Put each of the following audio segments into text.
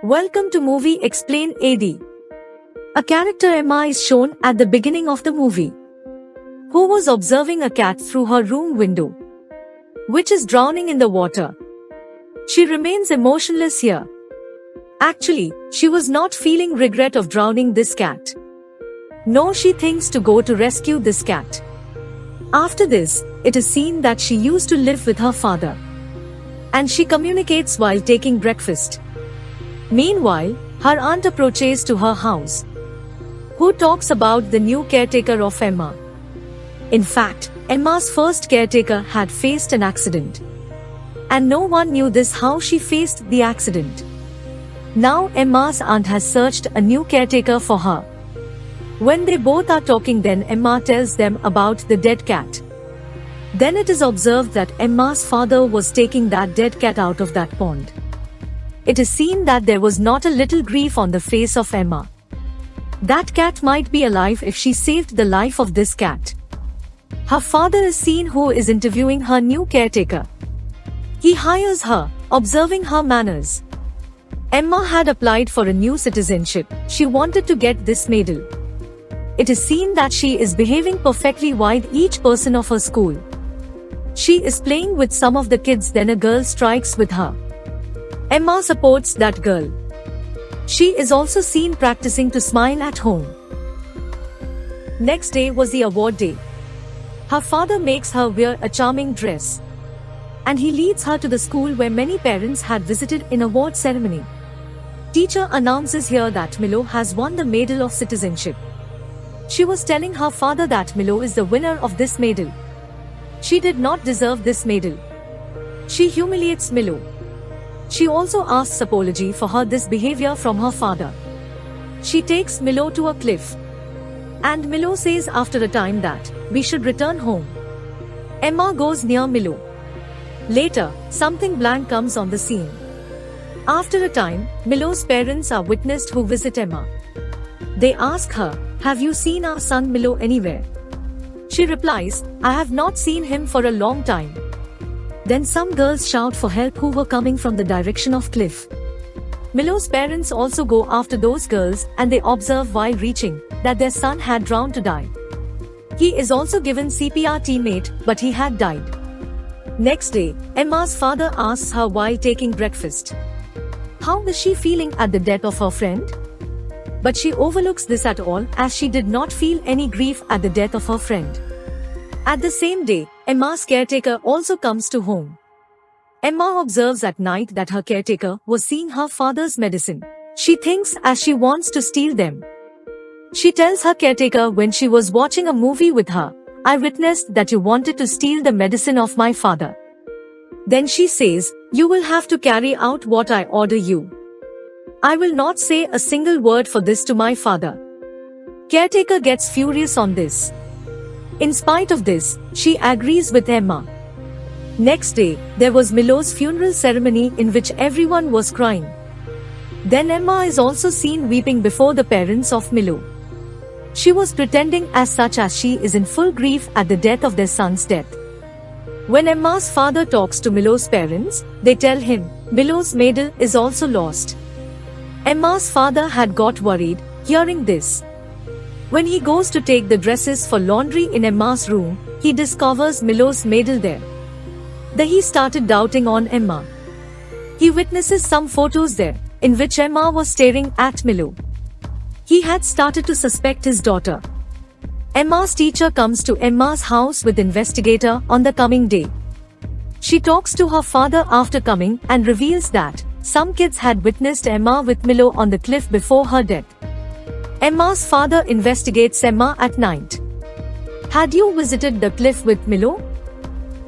Welcome to Movie Explain AD. A character Emma is shown at the beginning of the movie, who was observing a cat through her room window, which is drowning in the water. She remains emotionless here. Actually, she was not feeling regret of drowning this cat. No, she thinks to go to rescue this cat. After this, it is seen that she used to live with her father, and she communicates while taking breakfast. Meanwhile, her aunt approaches to her house, who talks about the new caretaker of Emma. In fact, Emma's first caretaker had faced an accident, and no one knew this how she faced the accident. Now Emma's aunt has searched a new caretaker for her. When they both are talking, then Emma tells them about the dead cat. Then it is observed that Emma's father was taking that dead cat out of that pond. It is seen that there was not a little grief on the face of Emma. That cat might be alive if she saved the life of this cat. Her father is seen who is interviewing her new caretaker. He hires her, observing her manners. Emma had applied for a new citizenship. She wanted to get this medal. It is seen that she is behaving perfectly with each person of her school. She is playing with some of the kids, then a girl strikes with her. Emma supports that girl. She is also seen practicing to smile at home. Next day was the award day. Her father makes her wear a charming dress, and he leads her to the school where many parents had visited in award ceremony. Teacher announces here that Milo has won the Medal of Citizenship. She was telling her father that Milo is the winner of this medal. She did not deserve this medal. She humiliates Milo. She also asks apology for her this behavior from her father. She takes Milo to a cliff, and Milo says after a time that we should return home. Emma goes near Milo. Later, something blank comes on the scene. After a time, Milo's parents are witnessed who visit Emma. They ask her, "Have you seen our son Milo anywhere?" She replies, "I have not seen him for a long time." Then some girls shout for help who were coming from the direction of cliff. Milo's parents also go after those girls, and they observe while reaching that their son had drowned to die. He is also given CPR teammate, but he had died. Next day, Emma's father asks her while taking breakfast, how is she feeling at the death of her friend? But she overlooks this at all, as she did not feel any grief at the death of her friend. At the same day, Emma's caretaker also comes to home. Emma observes at night that her caretaker was seeing her father's medicine. She thinks as she wants to steal them. She tells her caretaker when she was watching a movie with her, "I witnessed that you wanted to steal the medicine of my father." Then she says, "You will have to carry out what I order you. I will not say a single word for this to my father." Caretaker gets furious on this. In spite of this, she agrees with Emma. Next day, there was Milo's funeral ceremony in which everyone was crying. Then Emma is also seen weeping before the parents of Milo. She was pretending as such as she is in full grief at the death of their son's death. When Emma's father talks to Milo's parents, they tell him, Milo's medal is also lost. Emma's father had got worried, hearing this. When he goes to take the dresses for laundry in Emma's room, he discovers Milo's medal there. Then he started doubting on Emma. He witnesses some photos there, in which Emma was staring at Milo. He had started to suspect his daughter. Emma's teacher comes to Emma's house with investigator on the coming day. She talks to her father after coming and reveals that some kids had witnessed Emma with Milo on the cliff before her death. Emma's father investigates Emma at night. "Had you visited the cliff with Milo?"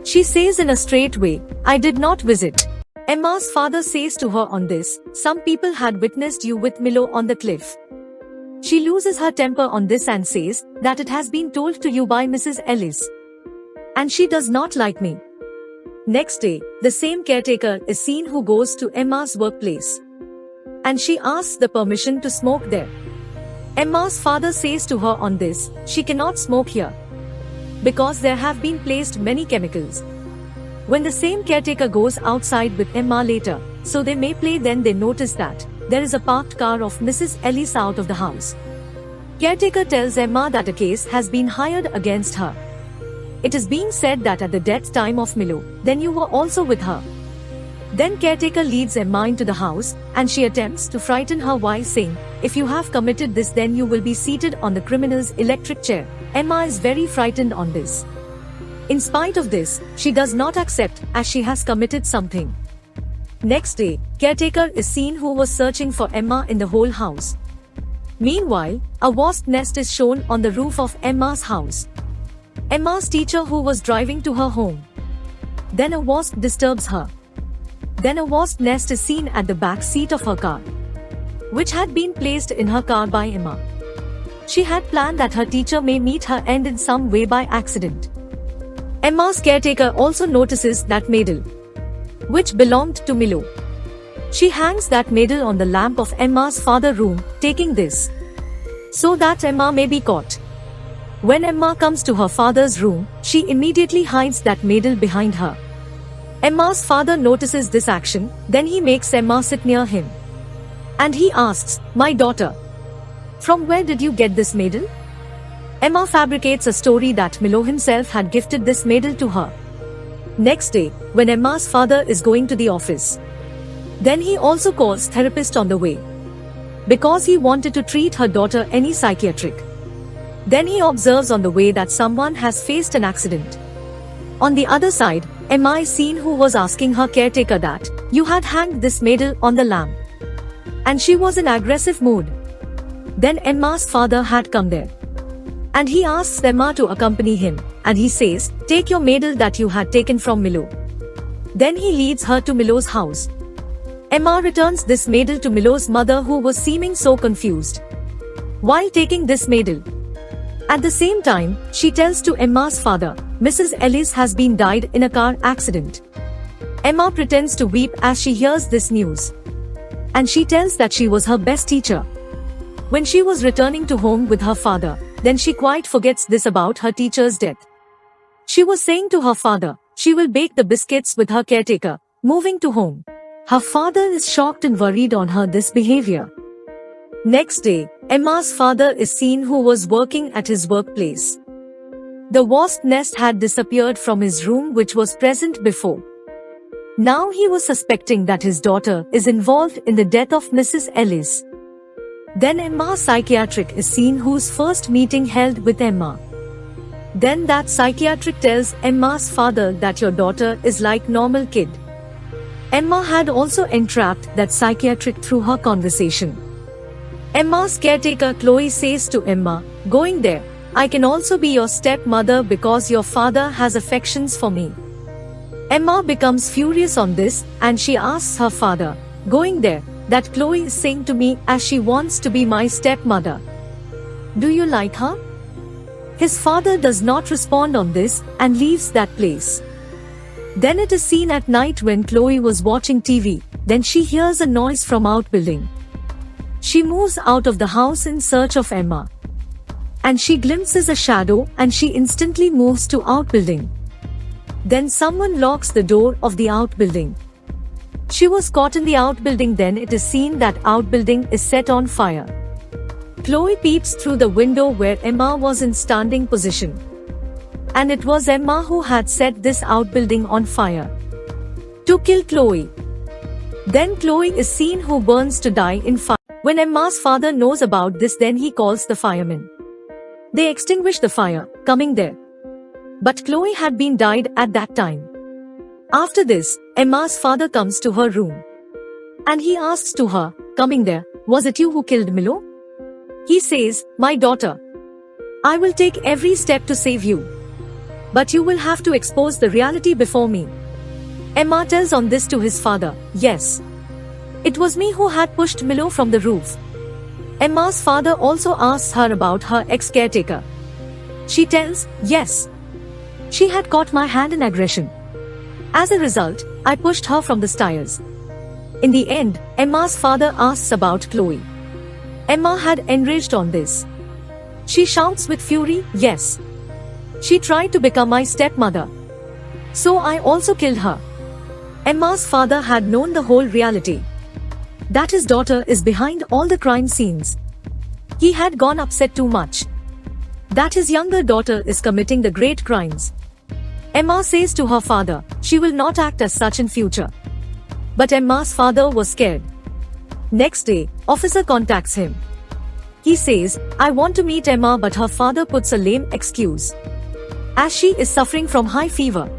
She says in a straight way, "I did not visit." Emma's father says to her on this, "Some people had witnessed you with Milo on the cliff." She loses her temper on this and says that it has been told to you by Mrs. Ellis, and she does not like me. Next day, the same caretaker is seen who goes to Emma's workplace, and she asks the permission to smoke there. Emma's father says to her on this, she cannot smoke here, because there have been placed many chemicals. When the same caretaker goes outside with Emma later, so they may play, then they notice that there is a parked car of Mrs. Ellis out of the house. Caretaker tells Emma that a case has been hired against her. It is being said that at the death time of Milo, then you were also with her. Then caretaker leads Emma into the house, and she attempts to frighten her while saying, "If you have committed this, then you will be seated on the criminal's electric chair." Emma is very frightened on this. In spite of this, she does not accept, as she has committed something. Next day, caretaker is seen who was searching for Emma in the whole house. Meanwhile, a wasp nest is shown on the roof of Emma's house. Emma's teacher who was driving to her home. Then a wasp disturbs her. Then a wasp nest is seen at the back seat of her car, which had been placed in her car by Emma. She had planned that her teacher may meet her end in some way by accident. Emma's caretaker also notices that medal, which belonged to Milo. She hangs that medal on the lamp of Emma's father's room, taking this so that Emma may be caught. When Emma comes to her father's room, she immediately hides that medal behind her. Emma's father notices this action, then he makes Emma sit near him. And he asks, "My daughter, from where did you get this medal?" Emma fabricates a story that Milo himself had gifted this medal to her. Next day, when Emma's father is going to the office, then he also calls therapist on the way, because he wanted to treat her daughter any psychiatric. Then he observes on the way that someone has faced an accident. On the other side, Emma is seen who was asking her caretaker that, "You had hanged this medal on the lamp." And she was in aggressive mood. Then Emma's father had come there. And he asks Emma to accompany him, and he says, "Take your medal that you had taken from Milo." Then he leads her to Milo's house. Emma returns this medal to Milo's mother who was seeming so confused while taking this medal. At the same time, she tells to Emma's father, "Mrs. Ellis has been died in a car accident." Emma pretends to weep as she hears this news. And she tells that she was her best teacher. When she was returning to home with her father, then she quite forgets this about her teacher's death. She was saying to her father, she will bake the biscuits with her caretaker, moving to home. Her father is shocked and worried on her this behavior. Next day, Emma's father is seen who was working at his workplace. The wasp nest had disappeared from his room which was present before. Now he was suspecting that his daughter is involved in the death of Mrs. Ellis. Then Emma's psychiatric is seen whose first meeting held with Emma. Then that psychiatric tells Emma's father that your daughter is like normal kid. Emma had also entrapped that psychiatric through her conversation. Emma's caretaker Chloe says to Emma, "Going there, I can also be your stepmother because your father has affections for me." Emma becomes furious on this and she asks her father, "Going there, that Chloe is saying to me as she wants to be my stepmother. Do you like her?" His father does not respond on this and leaves that place. Then it is seen at night when Chloe was watching TV, then she hears a noise from outbuilding. She moves out of the house in search of Emma. And she glimpses a shadow and she instantly moves to outbuilding. Then someone locks the door of the outbuilding. She was caught in the outbuilding, then it is seen that outbuilding is set on fire. Chloe peeps through the window where Emma was in standing position. And it was Emma who had set this outbuilding on fire to kill Chloe. Then Chloe is seen who burns to die in fire. When Emma's father knows about this, then he calls the firemen. They extinguish the fire, coming there. But Chloe had been died at that time. After this, Emma's father comes to her room. And he asks to her, coming there, "Was it you who killed Milo?" He says, "My daughter, I will take every step to save you. But you will have to expose the reality before me." Emma tells on this to his father, "Yes. It was me who had pushed Milo from the roof." Emma's father also asks her about her ex-caretaker. She tells, "Yes. She had caught my hand in aggression. As a result, I pushed her from the stairs." In the end, Emma's father asks about Chloe. Emma had enraged on this. She shouts with fury, "Yes. She tried to become my stepmother. So I also killed her." Emma's father had known the whole reality. that his daughter is behind all the crime scenes. He had gone upset too much that his younger daughter is committing the great crimes. Emma says to her father she will not act as such in future. But Emma's father was scared. Next day, officer contacts him. He says, I want to meet Emma, but her father puts a lame excuse, as she is suffering from high fever.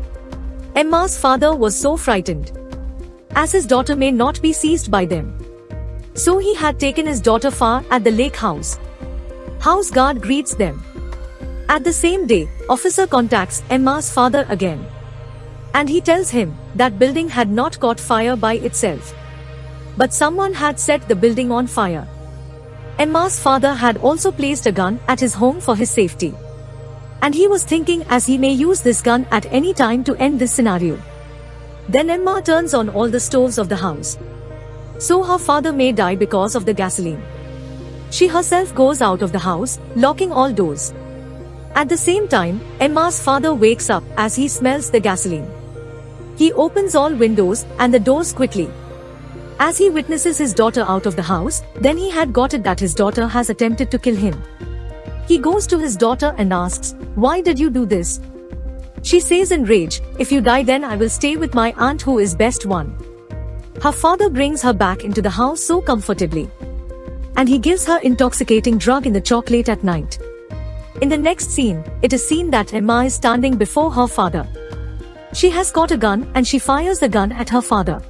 Emma's father was so frightened, as his daughter may not be seized by them. So he had taken his daughter far at the lake house. House guard greets them. At the same day, officer contacts Emma's father again. And he tells him that building had not caught fire by itself, but someone had set the building on fire. Emma's father had also placed a gun at his home for his safety. And he was thinking as he may use this gun at any time to end this scenario. Then Emma turns on all the stoves of the house, so her father may die because of the gasoline. She herself goes out of the house, locking all doors. At the same time, Emma's father wakes up as he smells the gasoline. He opens all windows and the doors quickly. As he witnesses his daughter out of the house, then he had got it that his daughter has attempted to kill him. He goes to his daughter and asks, why did you do this? She says in rage, if you die then I will stay with my aunt who is best one. Her father brings her back into the house so comfortably, and he gives her intoxicating drug in the chocolate at night. In the next scene, it is seen that Emma is standing before her father. She has got a gun and she fires the gun at her father.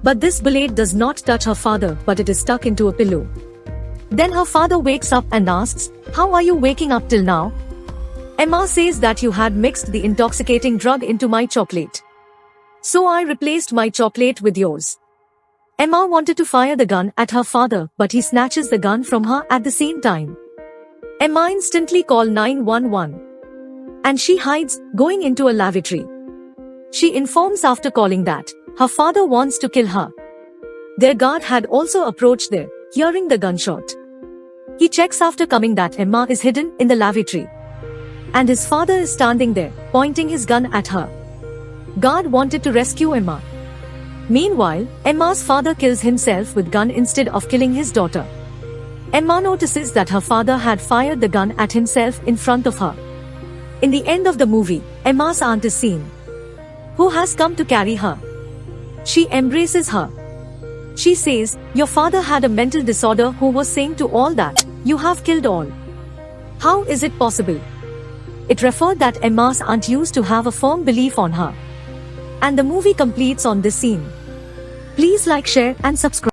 But this bullet does not touch her father, but it is stuck into a pillow. Then her father wakes up and asks, how are you waking up till now? Emma says that you had mixed the intoxicating drug into my chocolate, so I replaced my chocolate with yours. Emma wanted to fire the gun at her father, but he snatches the gun from her at the same time. Emma instantly calls 911. And she hides, going into a lavatory. She informs after calling that her father wants to kill her. Their guard had also approached there, hearing the gunshot. He checks after coming that Emma is hidden in the lavatory, and his father is standing there, pointing his gun at her. Guard wanted to rescue Emma. Meanwhile, Emma's father kills himself with gun instead of killing his daughter. Emma notices that her father had fired the gun at himself in front of her. In the end of the movie, Emma's aunt is seen, who has come to carry her. She embraces her. She says, your father had a mental disorder who was saying to all that, you have killed all. How is it possible? It referred that Emma's aunt used to have a firm belief on her. And the movie completes on this scene. Please like, share and subscribe.